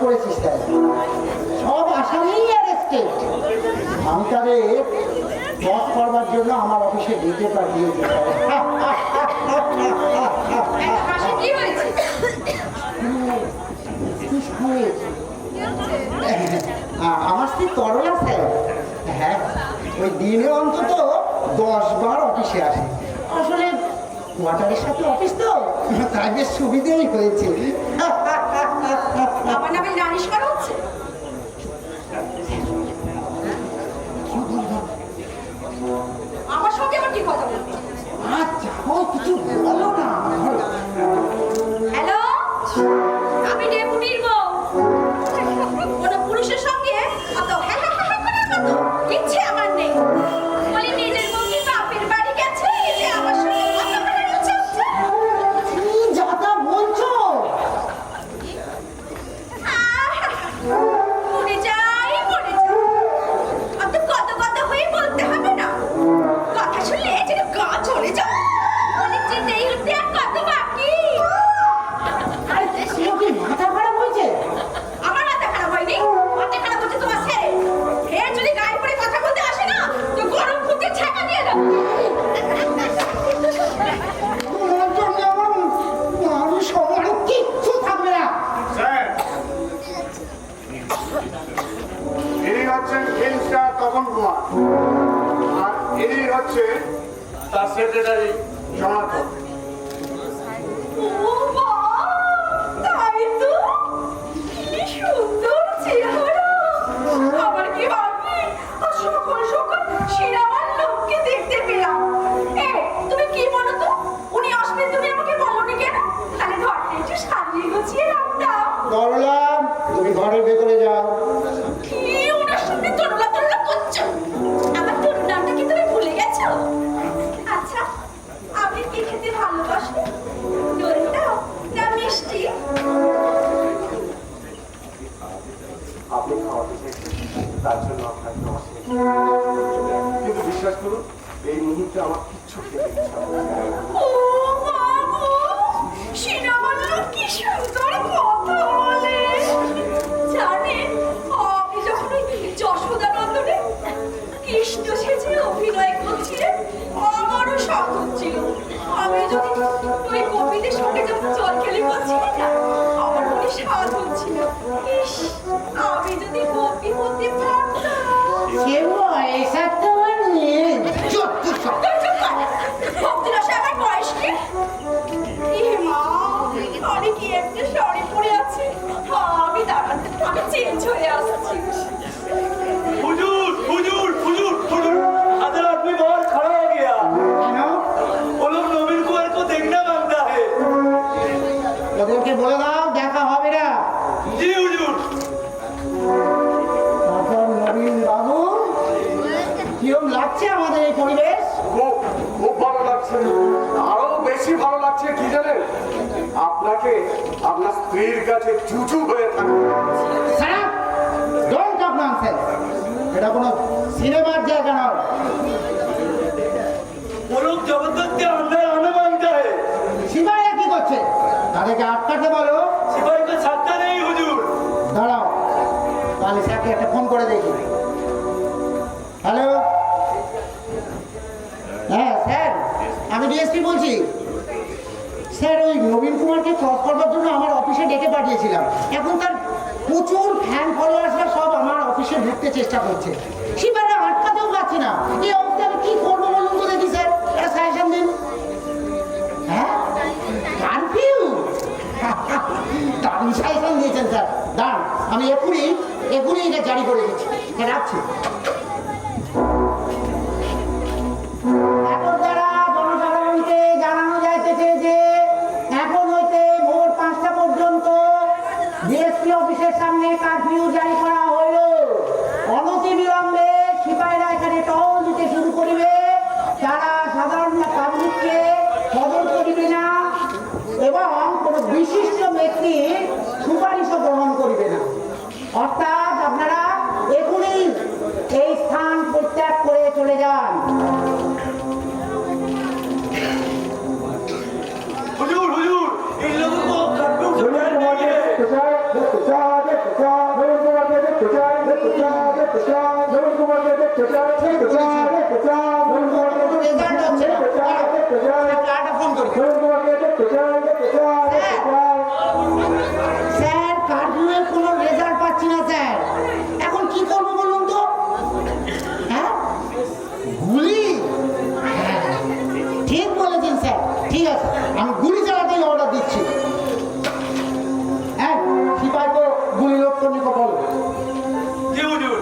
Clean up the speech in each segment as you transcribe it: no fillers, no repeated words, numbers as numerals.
করেছিস স্যার, সব আসামি অ্যারেস্টেড। আমি তাদের বস করবার জন্য আমার অফিসে ডেকে পাঠিয়েছি। আমার স্ত্রী তরলা স্যার, হ্যাঁ ওই দিনে অন্তত 10 বার অফিসে আসে। আসলে কোয়ার্টারের সাথে অফিস তো, তাই বেশ সুবিধেই হয়েছে। আমার নামে নালিশ করা হচ্ছে? আমার সঙ্গে আবার কি কথা বলবো? আচ্ছা কিছু বলো না। হ্যালো, আমি ডেপুটির বউ। কোনো পুরুষের সঙ্গে অত হ্যাঁ হ্যাঁ হ্যাঁ করার মতো ইচ্ছে আমার নেই। বলি নিজের বউ কি বাপের বাড়ি গেছে যে আমার সঙ্গে কথা বলার ইচ্ছে হচ্ছে? কি যাতা বলছো? মরে যাই মরে যাই, অত কত কথা হয়ে বলতে হবে না। কথা শুনলে যেন গা চড়ে যায়। অনেক যেতেই হতে আর কত বাকি। আরে সেও কি মাথা খারাপ হয়েছে? আমার মাথা খারাপ হয়নি, মাথা খারাপ হচ্ছে তোমার ছেলে। এর যদি গায়ে পড়ে কথা বলতে আসে না, তো গরম ফুটে ছাকা দিয়ে দাও। তোমার জন্য আমার মানুষ আমার কিচ্ছু থাকবে না। স্যার, ইনি হচ্ছেন ফিল্মস্টার তপন কুমার, আর ইনি হচ্ছে তার সেক্রেটারি জনার্দন। ও মা, তাই তো, কি সুন্দর চেহারা। আমার কি ভাগ্যি, আর সকাল সকাল শিরামার লোককে দেখতে পেলাম। তুমি কি বলো তো, উনি আসবেন তুমি আমাকে বলনি কেন? তাহলে ঘরটা একটু সাজিয়ে গুছিয়ে রাখতাম। তরলা, তুমি ঘরের ভেতরে যাও। কি ওনার সঙ্গে তরলা তরলা করছো? আমার তরুণ নামটা কি তুমি ভুলে গেছো? আচ্ছা, আপনি কি খেতে ভালোবাসেন? দইটা না মিষ্টি? আপনি খাওয়াতে চাইছেন, তার জন্য আপনাকে নমস্কার। কিন্তু বিশ্বাস করুন, এই মুহূর্তে আমার কিচ্ছু খেতে ইচ্ছা করছে না। ও বাবু, শিরামার লোক কি সুন্দর কথা বলে। জানেন, আপনি যখন ওই যশোদানন্দনে কৃষ্ণ সেজে অভিনয় করছিলেন, আমারও শখ হচ্ছিল আমি যদি ওই কপিলের সঙ্গে যখন জল খেলে করছিলেন না, আমার মনে স্বাদ হচ্ছিল, ইস, আমি যদি কপি হতে পারতাম। সে পয়সা তোমার নেই। চুপ সব। ভক্তিরসে আমার বয়স কি? এ মা, আমি কি একটা শাড়ি পরে আছি। আমি দাঁড়ান, আমি চেঞ্জ হয়ে আসছি। हुजूर हुजूर हुजूर हुजूर अगर आदमी बहुत खड़ा हो गया, কেন? वो लोग नवीन कुमार को देखना मांगता है। ওদেরকে বলে দাও দেখা হবে না। जी हुजूर। তখন নবীন বাবু, কিরম লাগছে আমাদের এই পরিবেশ? খুব খুব ভালো লাগছে, আরো বেশি ভালো লাগছে কি জানেন, আপনাকে আপনার স্ত্রীর কাছে চুচু হয়ে থাকবে। Sir, don't talk nonsense. এটা কোনো সিনেমার জায়গা নয়। वो लोग जबरदस्ती अंदर आने मांगता है। সিপাহীরা কি করছে? তাদেরকে আটকাতে বলো। सिपाही को छाता नहीं हुजूर। দাঁড়াও, তাহলে স্যারকে একটা ফোন করে দেখি। হ্যালো, হ্যাঁ স্যার, আমি ডিএসপি বলছি। স্যার, ওই নবীন কুমারকে ক্রস করবার জন্য আমার অফিসে ডেকে পাঠিয়েছিলাম। এখন তার প্রচুর ফ্যান ফলোয়ার্সরা সব আমার অফিসে ঢুকতে চেষ্টা করছে। সিপাহীরা আটকাতেও পারছে না। এই অবস্থায় আমি কি করবো বলুন তো দেখি স্যার, একটা সাজেশন দিন। হ্যাঁ, কারফিউ। দারুণ সাজেশন দিয়েছেন স্যার। দাঁড়ান, আমি এক্ষুনি এটা জারি করে দিচ্ছি। হ্যাঁ, রাখছি। এখন দ্বারা জনসাধারণকে জানানো যাইতেছে যে এখন হইতে ভোর 5টা পর্যন্ত ডিএসপি অফিসের সামনে কারফিউ জারি করা হইল। অনতিবিলম্বে সিপাহীরা এখানে টহল দিতে শুরু করিবে। তারা সাধারণ পাবলিককে সতর্ক দিবে না এবং কোনো বিশিষ্ট ব্যক্তির সুপারিশও গ্রহণ করিবে না। অর্থাৎ আপনারা এখনই এই স্থান পরিত্যাগ করে চলে যান। हुजूर हुजूर इन लोगों को कर्फ्यू ধন্যবাদ, স্যার। রেজাল্ট হচ্ছে না কার্ডটা ফোন করি স্যার কার্ভিউয়ের কোনো রেজাল্ট পাচ্ছি না স্যার এখন কি করবো বলুন তো হ্যাঁ গুলি হ্যাঁ, ঠিক বলেছেন স্যার ঠিক আছে আমি গুলি চালাতেই অর্ডার দিচ্ছি হ্যাঁ সিপাই তো গুলি লোক করলে বলো জি হুজুর।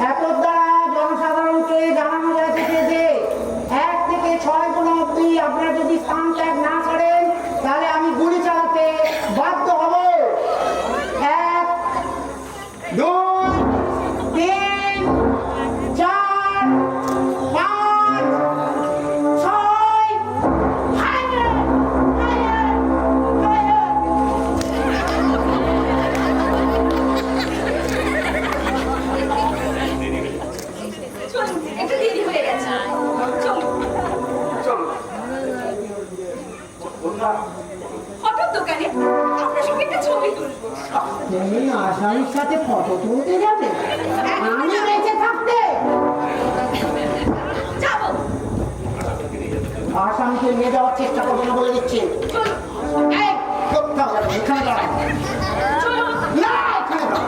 এত দ্বারা জনসাধারণকে জানানো যাচ্ছে যে 1 থেকে 6 গুণ অব্দি আপনারা যদি স্থান ত্যাগ না করেন তাহলে আমি গুলি চালাতে বাধ্য হব 1 2 3 4 5 6 ফায়ার ফায়ার ফায়ার চলুন একটু দেরি হয়ে গেছে চলুন চলো বন্ধুরা, হঠাৎ দোকানে আপনার সঙ্গে একটা ছবি তুলবো তুমি আসামির সাথে ফটো তুলতে যাবে আমি বেঁচে থাকতে যাবো আসামিকে নিয়ে যাওয়ার চেষ্টা করবে না বলে দিচ্ছি চলুন এই, কোথাও যাবে না, এখানে দাঁড়াও চলুন না এখানে দাঁড়াও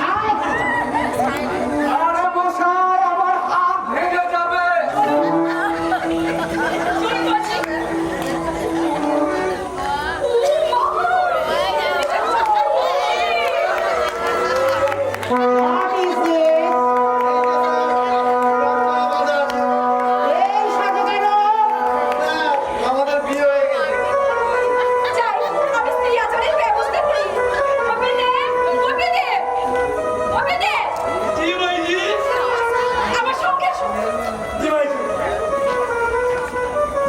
আয়, এখানে দাঁড়াও। আরে মশাই, আমার হাত ভেঙে যাবে। চলুন বলছি What is this? এই সাজে কেন? আমাদের বিয়ে হয়ে গেছে। যাই আমি স্ত্রী আচারের ব্যবস্থা করি ওকে দে জি ভাইজি। আমার সঙ্গে এসো। জি ভাইজি।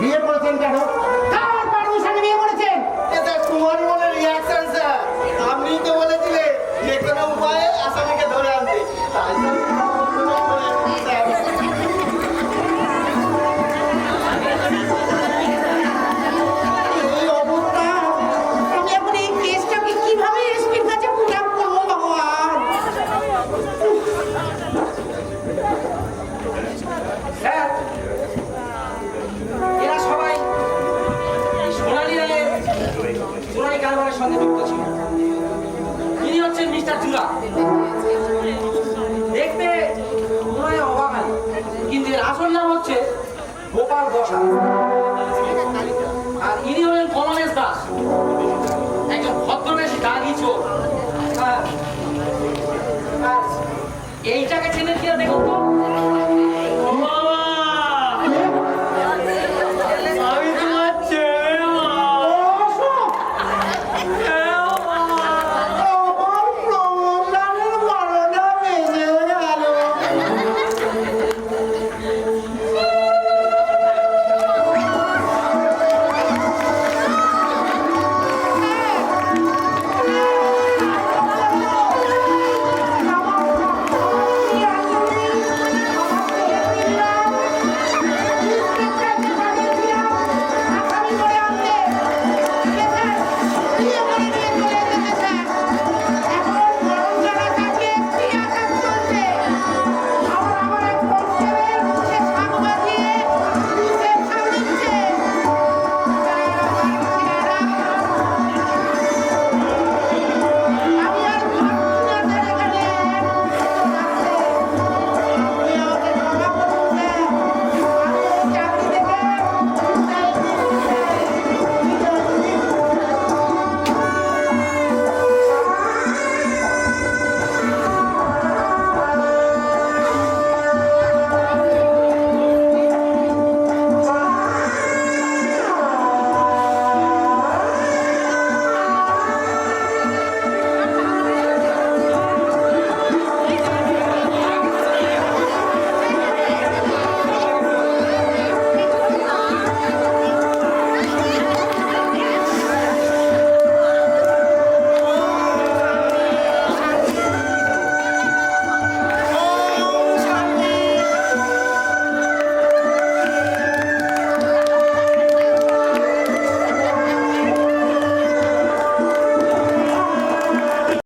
বিয়ে করেছেন কেন? কার পারমিশনে বিয়ে করেছেন? এটা তোমার মনে রিয়াকশন স্যার আপনি তো বলেছিলেন যে কোনো উপায়ে আসামিকে ধরে আনতে তাই জন্য স্যার এই অবস্থা আমি এখন এই কেসটাকে কিভাবে এসপির কাছে প্রদান করবো ভগবান? স্যার এরা সবাই সোনালী রায়ের সোনালী কারবারের সঙ্গে যুক্ত ছিল ইনি হচ্ছেন মিস্টার জুরা দেখতে মনে হয় অবাক হয়, কিন্তু এর আসল নাম হচ্ছে গোপাল বসা